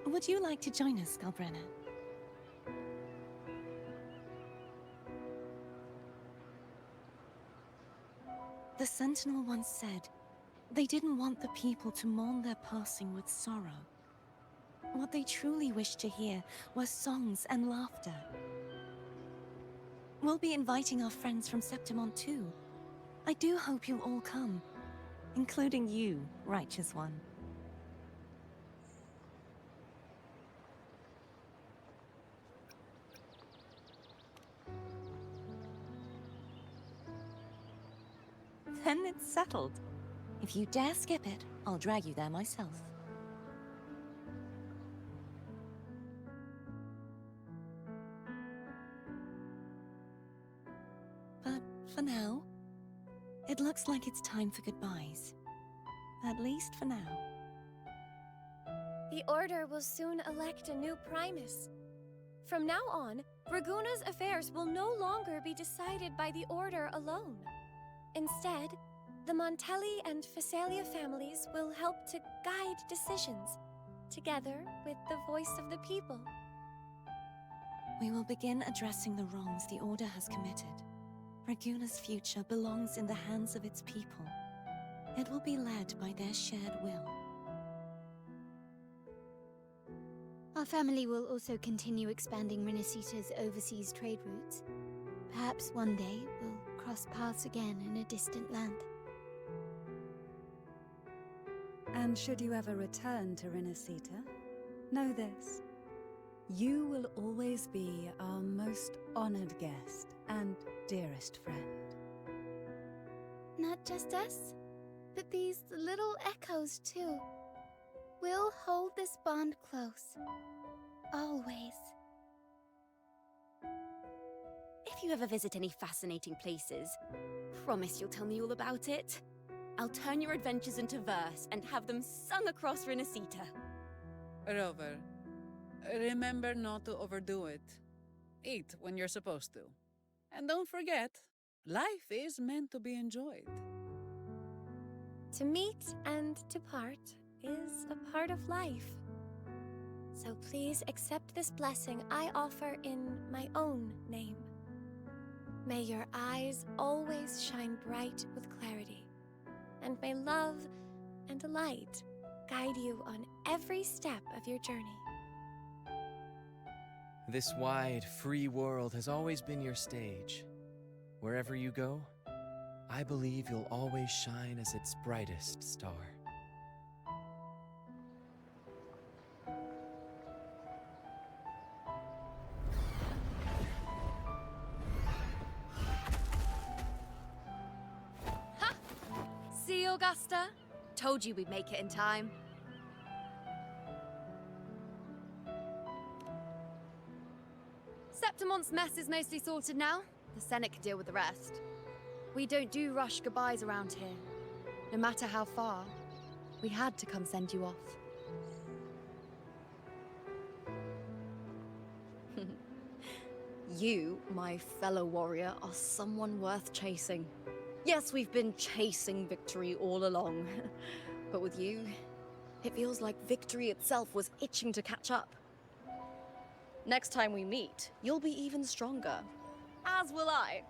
Would you like to join us, Galbrenna? The Sentinel once said, they didn't want the people to mourn their passing with sorrow. What they truly wished to hear were songs and laughter. We'll be inviting our friends from Septimont too. I do hope you'll all come, including you, Righteous One. Then it's settled. If you dare skip it, I'll drag you there myself. But for now, it looks like it's time for goodbyes. At least for now. The Order will soon elect a new Primus. From now on, Raguna's affairs will no longer be decided by the Order alone. Instead, the Montelli and Phasalia families will help to guide decisions, together with the voice of the people. We will begin addressing the wrongs the Order has committed. Raguna's future belongs in the hands of its people. It will be led by their shared will. Our family will also continue expanding Renacita's overseas trade routes. Perhaps one day we'll cross paths again in a distant land. And should you ever return to Renacita, know this. You will always be our most honored guest and dearest friend. Not just us, but these little echoes too. We'll hold this bond close. Always. If you ever visit any fascinating places, promise you'll tell me all about it. I'll turn your adventures into verse and have them sung across Renacita. Rover, remember not to overdo it. Eat when you're supposed to. And don't forget, life is meant to be enjoyed. To meet and to part is a part of life. So please accept this blessing I offer in my own name. May your eyes always shine bright with clarity, and may love and light guide you on every step of your journey. This wide, free world has always been your stage. Wherever you go, I believe you'll always shine as its brightest star. Ha! See, Augusta? Told you we'd make it in time. Septimon's mess is mostly sorted now. The Senate can deal with the rest. We don't do rush goodbyes around here. No matter how far, we had to come send you off. You, my fellow warrior, are someone worth chasing. Yes, we've been chasing victory all along. But with you, it feels like victory itself was itching to catch up. Next time we meet, you'll be even stronger. As will I.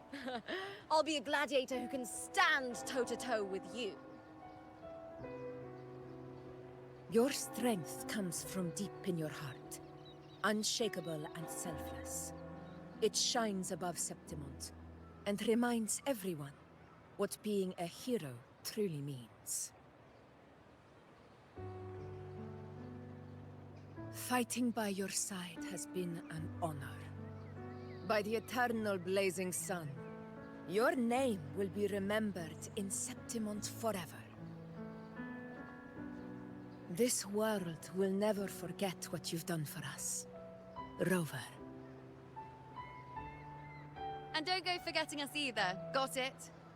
I'll be a gladiator who can stand toe-to-toe with you. Your strength comes from deep in your heart, unshakable and selfless. It shines above Septimont, and reminds everyone what being a hero truly means. Fighting by your side has been an honor. By the eternal blazing sun, your name will be remembered in Septimont forever. This world will never forget what you've done for us, Rover. And don't go forgetting us either, got it?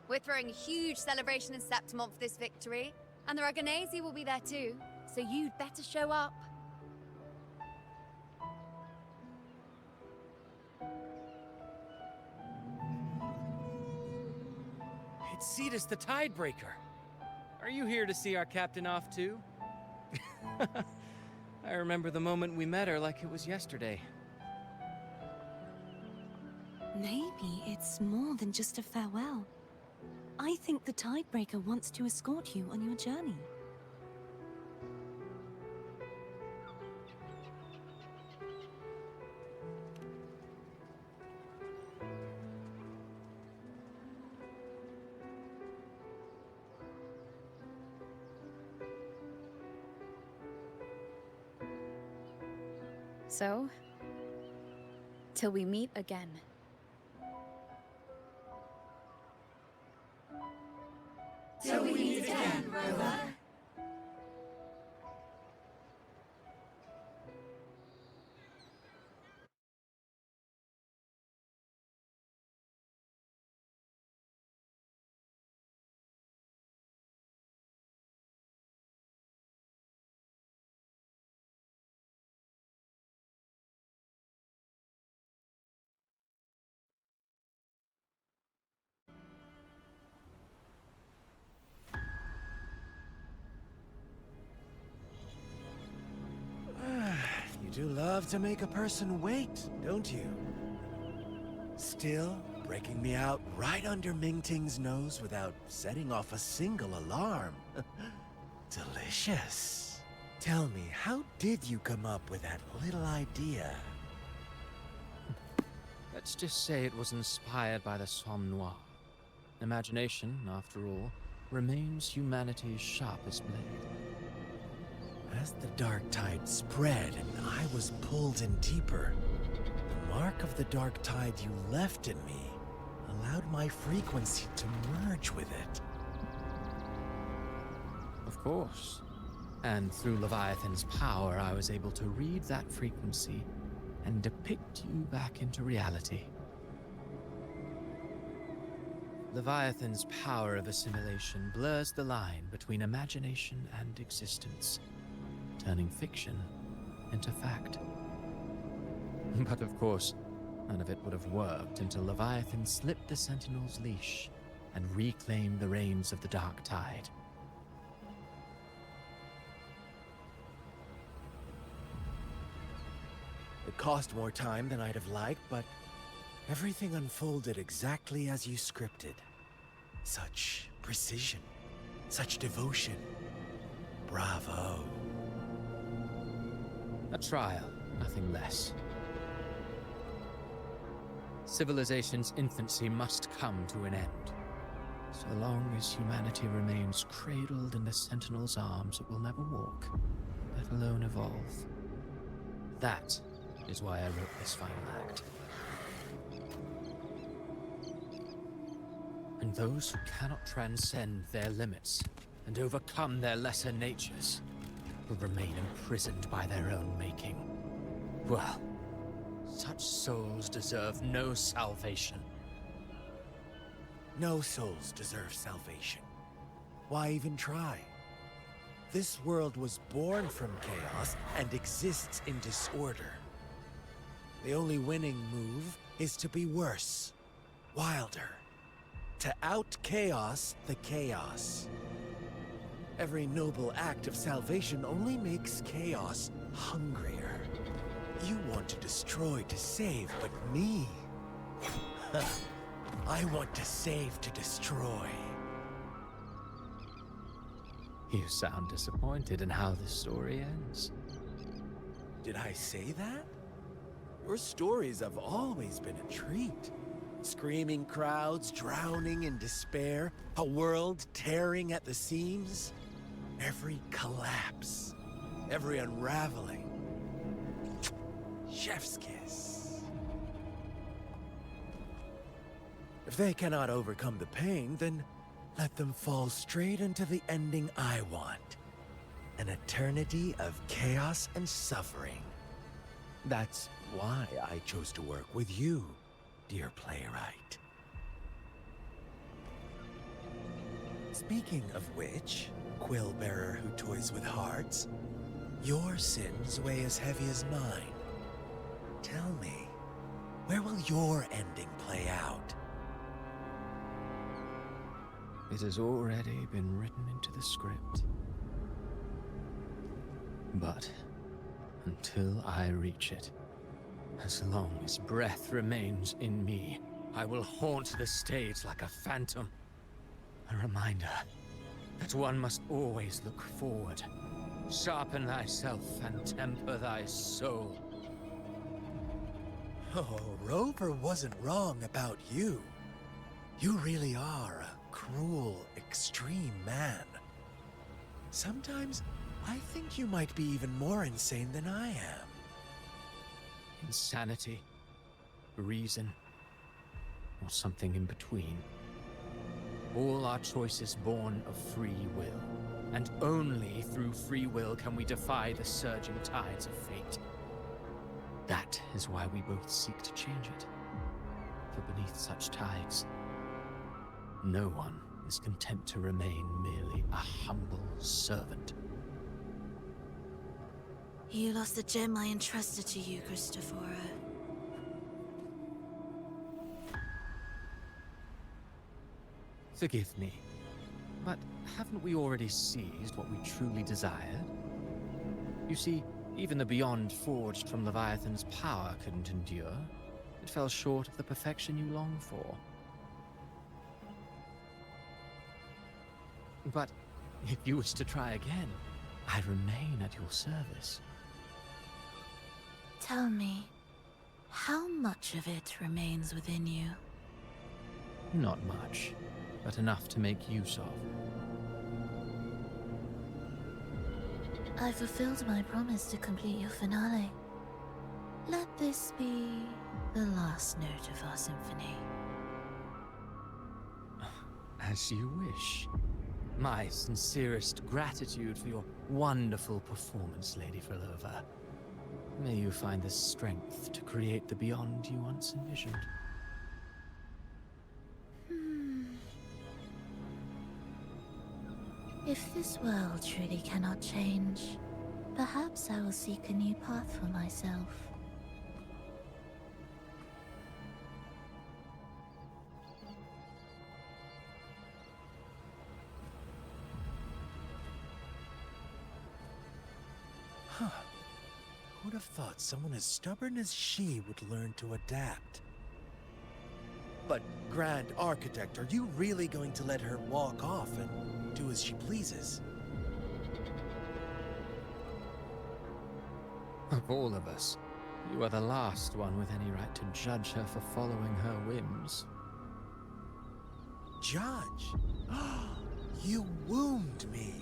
We're throwing a huge celebration in Septimont for this victory, and the Raganesi will be there too, so you'd better show up. It's Cetus the Tidebreaker. Are you here to see our captain off too? I remember the moment we met her like it was yesterday. Maybe it's more than just a farewell. I think the Tidebreaker wants to escort you on your journey. So, till we meet again. Till we meet again, Rover. You do love to make a person wait, don't you? Still, breaking me out right under Mingting's nose without setting off a single alarm. Delicious. Tell me, how did you come up with that little idea? Let's just say it was inspired by the Somme Noire. Imagination, after all, remains humanity's sharpest blade. As the dark tide spread and I was pulled in deeper, the mark of the dark tide you left in me allowed my frequency to merge with it. Of course. And through Leviathan's power, I was able to read that frequency and depict you back into reality. Leviathan's power of assimilation blurs the line between imagination and existence, turning fiction into fact. But of course, none of it would have worked until Leviathan slipped the Sentinel's leash and reclaimed the reins of the Dark Tide. It cost more time than I'd have liked, but everything unfolded exactly as you scripted. Such precision, such devotion. Bravo. A trial, nothing less. Civilization's infancy must come to an end. So long as humanity remains cradled in the Sentinel's arms, it will never walk, let alone evolve. That is why I wrote this final act. And those who cannot transcend their limits and overcome their lesser natures will remain imprisoned by their own making. Well, such souls deserve no salvation. No souls deserve salvation. Why even try? This world was born from chaos and exists in disorder. The only winning move is to be worse, wilder, to out-chaos the chaos. Every noble act of salvation only makes chaos hungrier. You want to destroy to save, but me? I want to save to destroy. You sound disappointed in how this story ends. Did I say that? Your stories have always been a treat. Screaming crowds drowning in despair, a world tearing at the seams. Every collapse, every unraveling. Chef's kiss. If they cannot overcome the pain, then let them fall straight into the ending I want. An eternity of chaos and suffering. That's why I chose to work with you, dear playwright. Speaking of which, quill bearer who toys with hearts, your sins weigh as heavy as mine. Tell me, where will your ending play out? It has already been written into the script. But until I reach it, as long as breath remains in me, I will haunt the stage like a phantom. A reminder that one must always look forward. Sharpen thyself and temper thy soul. Oh, Rover wasn't wrong about you. You really are a cruel, extreme man. Sometimes I think you might be even more insane than I am. Insanity, reason, or something in between. All our choices born of free will. And only through free will can we defy the surging tides of fate. That is why we both seek to change it. For beneath such tides, no one is content to remain merely a humble servant. You lost the gem I entrusted to you, Christophora. Forgive me, but haven't we already seized what we truly desired? You see, even the beyond forged from Leviathan's power couldn't endure. It fell short of the perfection you long for. But if you wish to try again, I remain at your service. Tell me, how much of it remains within you? Not much, but enough to make use of. I fulfilled my promise to complete your finale. Let this be the last note of our symphony. As you wish. My sincerest gratitude for your wonderful performance, Lady Frolova. May you find the strength to create the beyond you once envisioned. If this world truly cannot change, perhaps I will seek a new path for myself. Huh. Who'd have thought someone as stubborn as she would learn to adapt? But, Grand Architect, are you really going to let her walk off and do as she pleases? Of all of us, you are the last one with any right to judge her for following her whims. Judge? You wound me.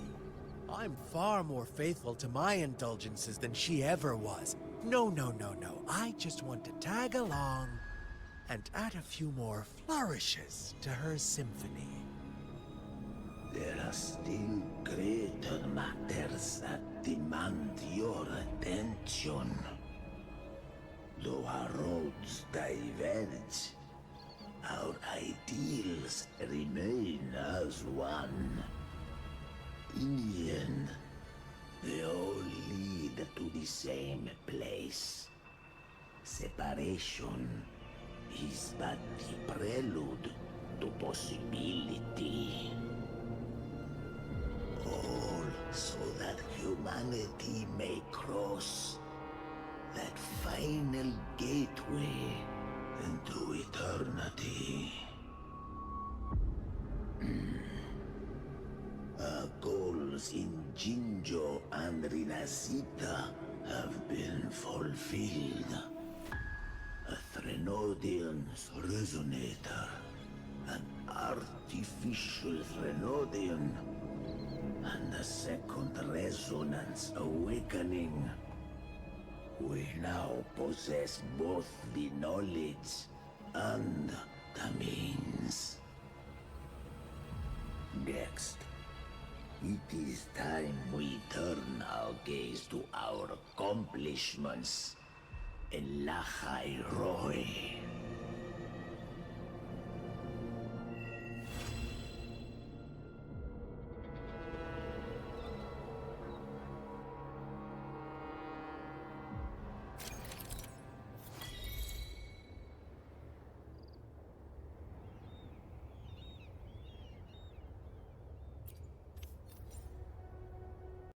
I'm far more faithful to my indulgences than she ever was. No. I just want to tag along and add a few more flourishes to her symphony. There are still greater matters that demand your attention. Though our roads diverge, our ideals remain as one. In the end, they all lead to the same place. Separation is but the prelude to possibility. All so that humanity may cross that final gateway into eternity. Our goals in Jinjo and Rinasita have been fulfilled. A Threnodian's resonator, an artificial Threnodian, and a second resonance awakening. We now possess both the knowledge and the means. Next, it is time we turn our gaze to our accomplishments in Lahai Roy.